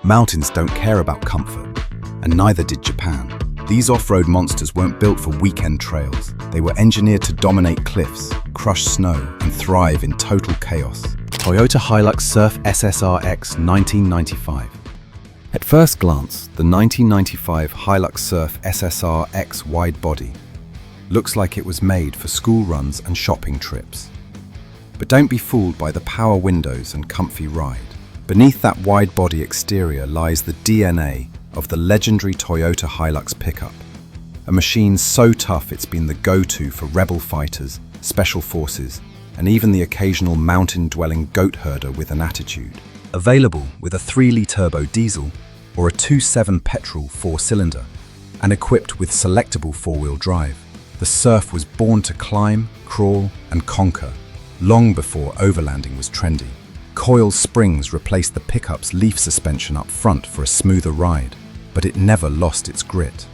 Mountains don't care about comfort, and neither did Japan. These off-road monsters weren't built for weekend trails. They were engineered to dominate cliffs, crush snow, and thrive in total chaos. Toyota Hilux Surf SSR-X 1995. At first glance, the 1995 Hilux Surf SSR-X wide body looks like it was made for school runs and shopping trips. But don't be fooled by the power windows and comfy ride. Beneath that wide body exterior lies the DNA of the legendary Toyota Hilux pickup. A machine so tough it's been the go-to for rebel fighters, special forces, and even the occasional mountain-dwelling goat herder with an attitude. Available with a 3-litre turbo diesel or a 2.7 petrol 4-cylinder, and equipped with selectable 4-wheel drive, the Surf was born to climb, crawl, and conquer, long before overlanding was trendy. Coil springs replaced the pickup's leaf suspension up front for a smoother ride, but it never lost its grit.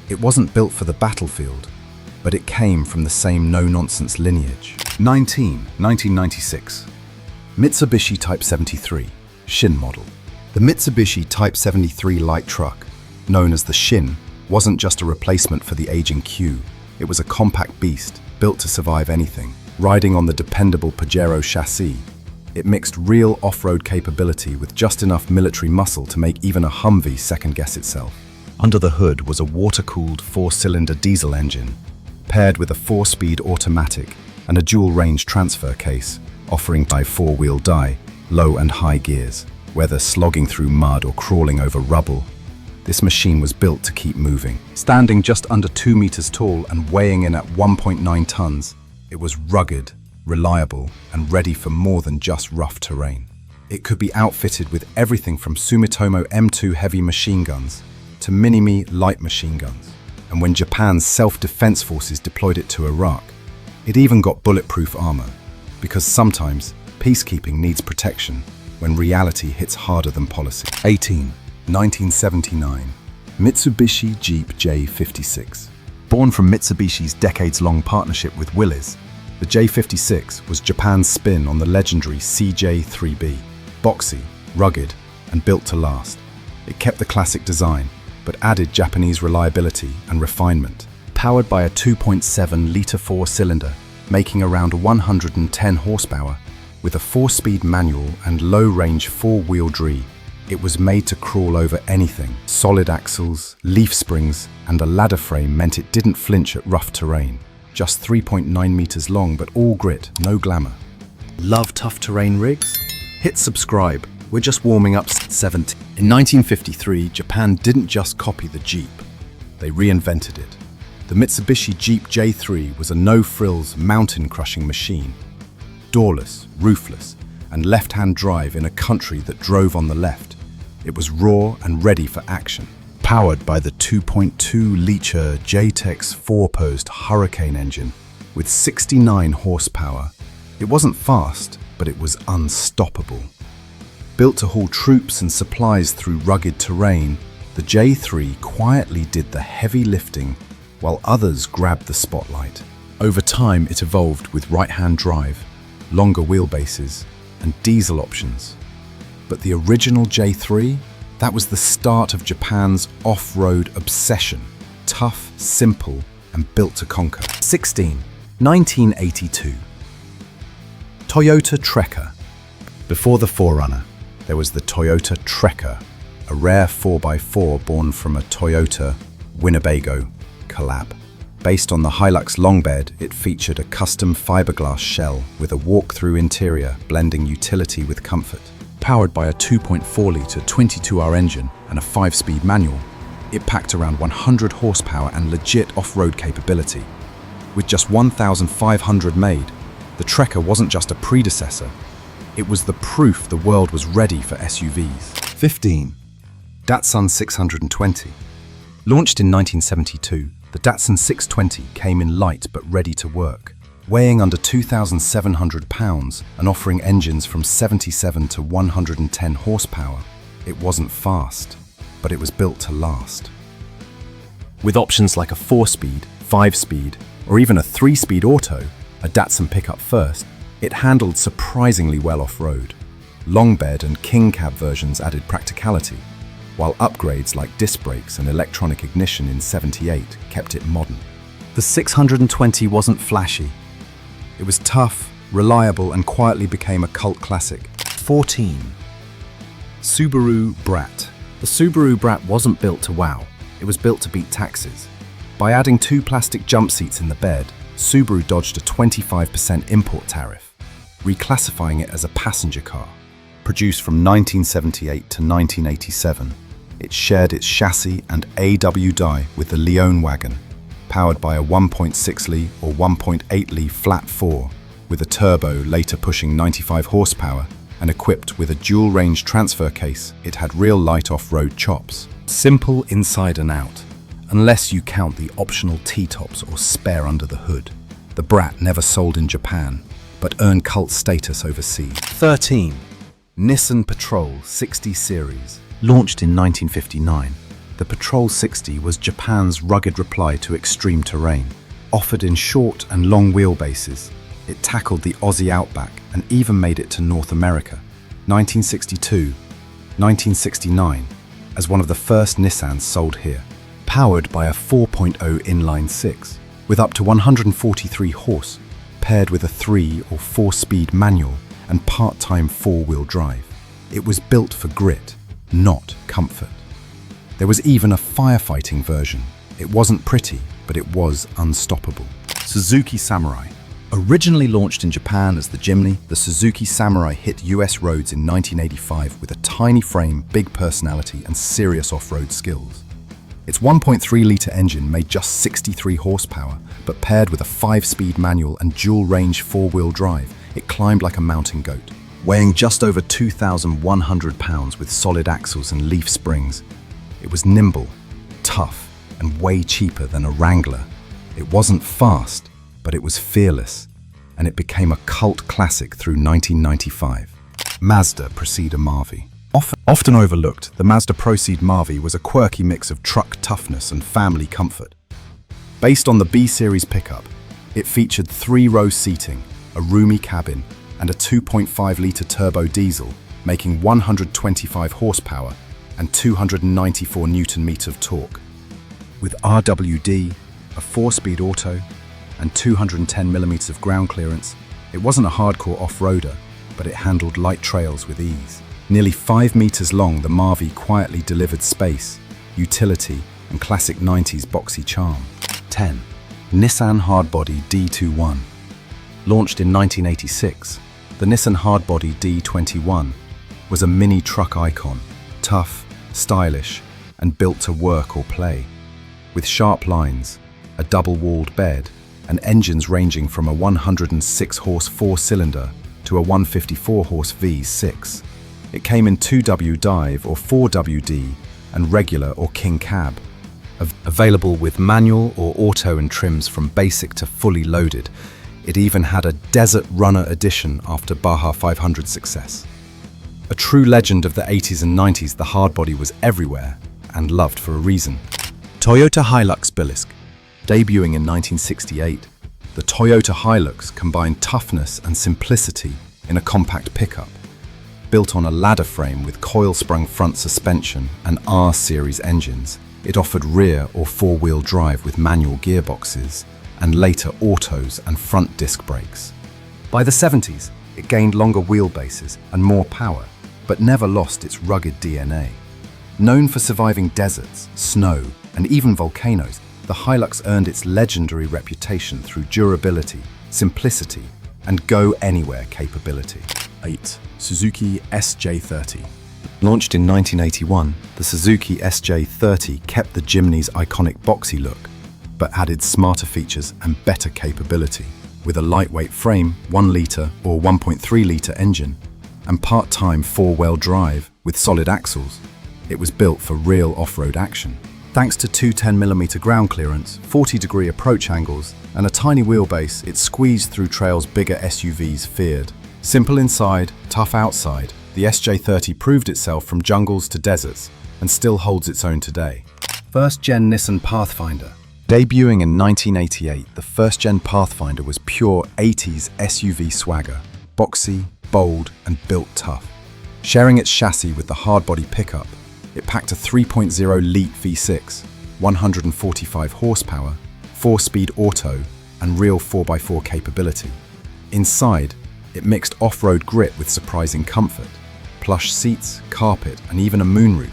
It wasn't built for the battlefield, but it came from the same no-nonsense lineage. 1996. Mitsubishi Type 73, Shin model. The Mitsubishi Type 73 light truck, known as the Shin, wasn't just a replacement for the aging Q. It was a compact beast, built to survive anything. Riding on the dependable Pajero chassis, it mixed real off-road capability with just enough military muscle to make even a Humvee second-guess itself. Under the hood was a water-cooled 4-cylinder diesel engine, paired with a 4-speed automatic and a dual-range transfer case, offering 4-wheel drive, low and high gears. Whether slogging through mud or crawling over rubble, this machine was built to keep moving. Standing just under 2 meters tall and weighing in at 1.9 tons, it was rugged, reliable, and ready for more than just rough terrain. It could be outfitted with everything from Sumitomo M2 heavy machine guns to Minimi light machine guns. And when Japan's self-defense forces deployed it to Iraq, it even got bulletproof armor, because sometimes peacekeeping needs protection when reality hits harder than policy. 1979. Mitsubishi Jeep J56. Born from Mitsubishi's decades-long partnership with Willys, the J56 was Japan's spin on the legendary CJ3B. Boxy, rugged, and built to last. It kept the classic design, but added Japanese reliability and refinement. Powered by a 2.7-litre 4-cylinder, making around 110 horsepower, with a 4-speed manual and low-range 4-wheel drive, it was made to crawl over anything. Solid axles, leaf springs, and a ladder frame meant it didn't flinch at rough terrain. Just 3.9 meters long, but all grit, no glamour. Love tough terrain rigs? Hit subscribe. We're just warming up. 70. In 1953, Japan didn't just copy the Jeep. They reinvented it. The Mitsubishi Jeep J3 was a no-frills, mountain-crushing machine. Doorless, roofless, and left-hand drive in a country that drove on the left. It was raw and ready for action. Powered by the 2.2-litre JTEX 4-post Hurricane engine with 69 horsepower. It wasn't fast, but it was unstoppable. Built to haul troops and supplies through rugged terrain, the J3 quietly did the heavy lifting while others grabbed the spotlight. Over time, it evolved with right-hand drive, longer wheelbases, and diesel options. But the original J3? That was the start of Japan's off-road obsession. Tough, simple, and built to conquer. 16. 1982. Toyota Trekker. Before the 4Runner, there was the Toyota Trekker, a rare 4x4 born from a Toyota Winnebago collab. Based on the Hilux long bed, it featured a custom fiberglass shell with a walk-through interior blending utility with comfort. Powered by a 2.4-litre 22R engine and a 5-speed manual, it packed around 100 horsepower and legit off-road capability. With just 1,500 made, the Trekker wasn't just a predecessor, it was the proof the world was ready for SUVs. 15. Datsun 620. Launched in 1972, the Datsun 620 came in light but ready to work. Weighing under 2,700 pounds and offering engines from 77 to 110 horsepower, it wasn't fast, but it was built to last. With options like a 4-speed, 5-speed, or even a 3-speed auto, a Datsun pickup first, it handled surprisingly well off-road. Long bed and king cab versions added practicality, while upgrades like disc brakes and electronic ignition in '78 kept it modern. The 620 wasn't flashy. It was tough, reliable, and quietly became a cult classic. 14. Subaru Brat. The Subaru Brat wasn't built to wow, it was built to beat taxes. By adding 2 plastic jump seats in the bed, Subaru dodged a 25% import tariff, reclassifying it as a passenger car. Produced from 1978 to 1987, it shared its chassis and AW die with the Leon wagon, powered by a 1.6L or 1.8L flat 4, with a turbo later pushing 95 horsepower, and equipped with a dual-range transfer case. It had real light off-road chops. Simple inside and out, unless you count the optional T-tops or spare under the hood. The Brat never sold in Japan, but earned cult status overseas. 13. Nissan Patrol 60 series. Launched in 1959, the Patrol 60 was Japan's rugged reply to extreme terrain. Offered in short and long wheelbases, it tackled the Aussie outback and even made it to North America, 1962, 1969, as one of the first Nissans sold here. Powered by a 4.0 inline-6, with up to 143 horse, paired with a 3 or 4-speed manual and part-time 4-wheel drive. It was built for grit, not comfort. There was even a firefighting version. It wasn't pretty, but it was unstoppable. Suzuki Samurai. Originally launched in Japan as the Jimny, the Suzuki Samurai hit US roads in 1985 with a tiny frame, big personality, and serious off-road skills. Its 1.3-litre engine made just 63 horsepower, but paired with a 5-speed manual and dual-range 4-wheel drive, it climbed like a mountain goat. Weighing just over 2,100 pounds with solid axles and leaf springs, it was nimble, tough, and way cheaper than a Wrangler. It wasn't fast, but it was fearless, and it became a cult classic through 1995. Mazda Proceed Marvie. Often overlooked, the Mazda Proceed Marvie was a quirky mix of truck toughness and family comfort. Based on the B-Series pickup, it featured 3-row seating, a roomy cabin, and a 2.5-litre turbo diesel, making 125 horsepower and 294 Newton-meter of torque. With RWD, a 4-speed auto, and 210mm of ground clearance, it wasn't a hardcore off-roader, but it handled light trails with ease. Nearly 5 meters long, the Marvie quietly delivered space, utility, and classic 90s boxy charm. 10. Nissan Hardbody D21. Launched in 1986, the Nissan Hardbody D21 was a mini truck icon, tough, stylish, and built to work or play. With sharp lines, a double-walled bed, and engines ranging from a 106-horse 4-cylinder to a 154-horse V6. It came in 2W dive or 4WD and regular or king cab. Available with manual or auto and trims from basic to fully loaded. It even had a Desert Runner edition after Baja 500 success. A true legend of the 80s and 90s, the hardbody was everywhere and loved for a reason. Toyota Hilux Bilisk. Debuting in 1968, the Toyota Hilux combined toughness and simplicity in a compact pickup. Built on a ladder frame with coil-sprung front suspension and R-series engines, it offered rear or 4-wheel drive with manual gearboxes, and later autos and front disc brakes. By the 70s, it gained longer wheelbases and more power, but never lost its rugged DNA. Known for surviving deserts, snow, and even volcanoes, the Hilux earned its legendary reputation through durability, simplicity, and go-anywhere capability. 8. Suzuki SJ30. Launched in 1981, the Suzuki SJ30 kept the Jimny's iconic boxy look, but added smarter features and better capability. With a lightweight frame, 1-litre or 1.3-litre engine, and part-time 4-wheel drive with solid axles, it was built for real off-road action. Thanks to 210mm ground clearance, 40-degree approach angles, and a tiny wheelbase, it squeezed through trails bigger SUVs feared. Simple inside, tough outside, the SJ30 proved itself from jungles to deserts and still holds its own today. First-gen Nissan Pathfinder. Debuting in 1988, the first-gen Pathfinder was pure 80s SUV swagger, boxy, bold, and built tough. Sharing its chassis with the hardbody pickup, it packed a 3.0-litre V6, 145 horsepower, 4-speed auto, and real 4x4 capability. Inside, it mixed off-road grit with surprising comfort, plush seats, carpet, and even a moonroof.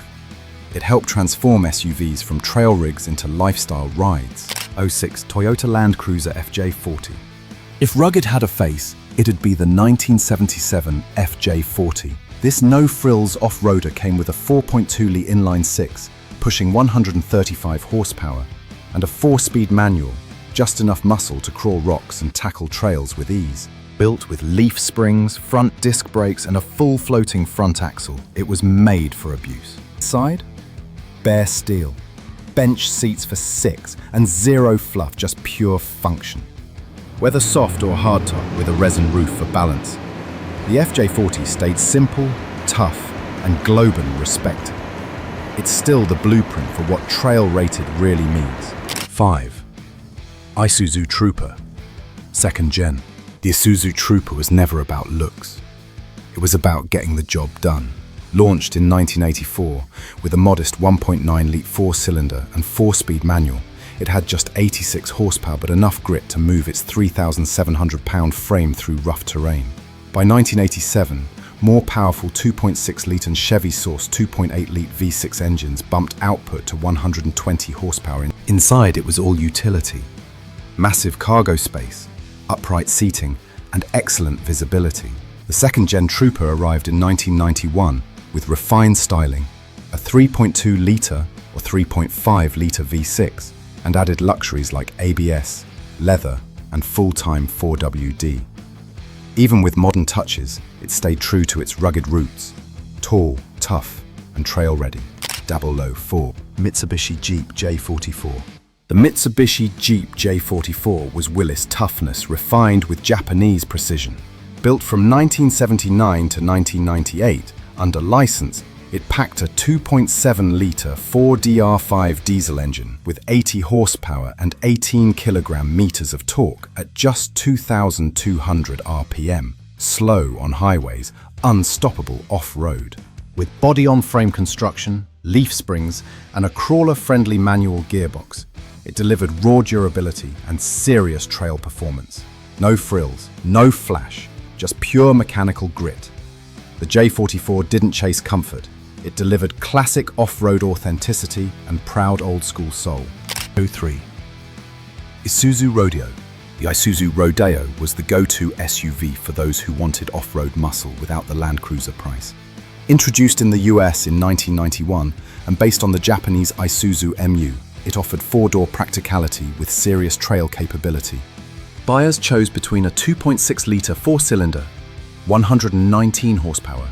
It helped transform SUVs from trail rigs into lifestyle rides. 06 Toyota Land Cruiser FJ40. If rugged had a face, it'd be the 1977 FJ40. This no-frills off-roader came with a 4.2-litre inline-six, pushing 135 horsepower, and a 4-speed manual, just enough muscle to crawl rocks and tackle trails with ease. Built with leaf springs, front disc brakes, and a full floating front axle, it was made for abuse. Side? Bare steel. Bench seats for 6, and zero fluff, just pure function. Whether soft or hardtop with a resin roof for balance, the FJ40 stayed simple, tough, and globally respected. It's still the blueprint for what trail-rated really means. 5. Isuzu Trooper. Second gen. The Isuzu Trooper was never about looks. It was about getting the job done. Launched in 1984 with a modest 1.9-litre four-cylinder and 4-speed manual, it had just 86 horsepower but enough grit to move its 3,700-pound frame through rough terrain. By 1987, more powerful 2.6-litre and Chevy-sourced 2.8-litre V6 engines bumped output to 120 horsepower. Inside, it was all utility. Massive cargo space, upright seating, and excellent visibility. The second-gen Trooper arrived in 1991 with refined styling, a 3.2-litre or 3.5-litre V6, and added luxuries like ABS, leather, and full-time 4WD. Even with modern touches, it stayed true to its rugged roots, tall, tough, and trail-ready. 004 Mitsubishi Jeep J44. The Mitsubishi Jeep J44 was Willys toughness refined with Japanese precision. Built from 1979 to 1998, under license, it packed a 2.7-litre 4DR5 diesel engine with 80 horsepower and 18 kilogram-meters of torque at just 2,200 RPM, slow on highways, unstoppable off-road. With body-on-frame construction, leaf springs, and a crawler-friendly manual gearbox, it delivered raw durability and serious trail performance. No frills, no flash, just pure mechanical grit. The J44 didn't chase comfort. It delivered classic off-road authenticity and proud old-school soul. 03 Isuzu Rodeo. The Isuzu Rodeo was the go-to SUV for those who wanted off-road muscle without the Land Cruiser price. Introduced in the US in 1991 and based on the Japanese Isuzu MU, it offered four-door practicality with serious trail capability. Buyers chose between a 2.6-litre four-cylinder, 119 horsepower,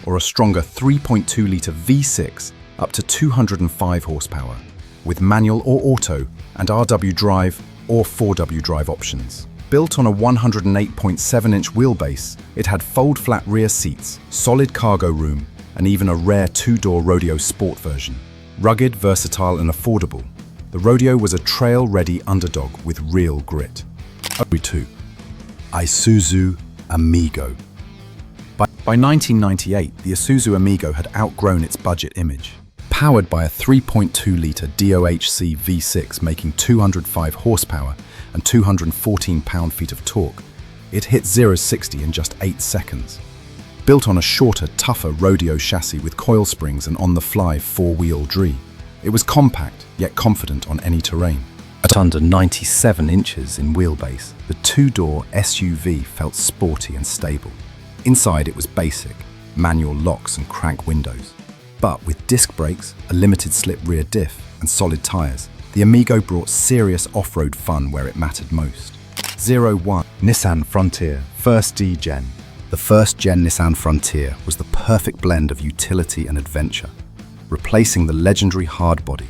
or a stronger 3.2-litre V6 up to 205 horsepower, with manual or auto and RW drive or 4W drive options. Built on a 108.7-inch wheelbase, it had fold-flat rear seats, solid cargo room, and even a rare two-door Rodeo Sport version. Rugged, versatile, and affordable, the Rodeo was a trail-ready underdog with real grit. 02 Isuzu Amigo. By 1998, the Isuzu Amigo had outgrown its budget image. Powered by a 3.2-litre DOHC V6 making 205 horsepower and 214 pound-feet of torque, it hit 0-60 in just 8 seconds. Built on a shorter, tougher Rodeo chassis with coil springs and on-the-fly four-wheel drive, it was compact yet confident on any terrain. At under 97 inches in wheelbase, the two-door SUV felt sporty and stable. Inside it was basic, manual locks and crank windows. But with disc brakes, a limited slip rear diff and solid tyres, the Amigo brought serious off-road fun where it mattered most. 01 Nissan Frontier, first D-Gen. The first-gen Nissan Frontier was the perfect blend of utility and adventure, replacing the legendary hardbody.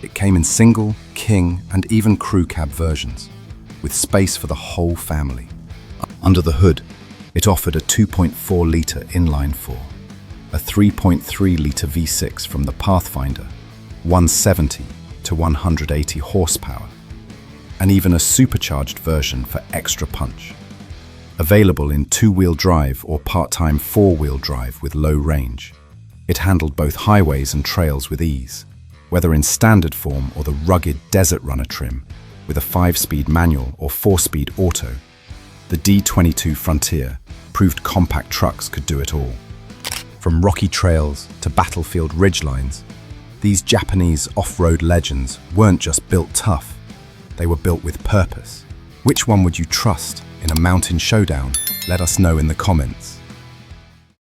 It came in single, king, and even crew cab versions, with space for the whole family. Under the hood, it offered a 2.4-litre inline-four, a 3.3-litre V6 from the Pathfinder, 170 to 180 horsepower, and even a supercharged version for extra punch. available in two-wheel drive or part-time four-wheel drive with low range. It handled both highways and trails with ease, whether in standard form or the rugged desert runner trim, with a 5-speed manual or 4-speed auto. The D22 Frontier proved compact trucks could do it all. From rocky trails to battlefield ridgelines, these Japanese off-road legends weren't just built tough, they were built with purpose. Which one would you trust in a mountain showdown? Let us know in the comments.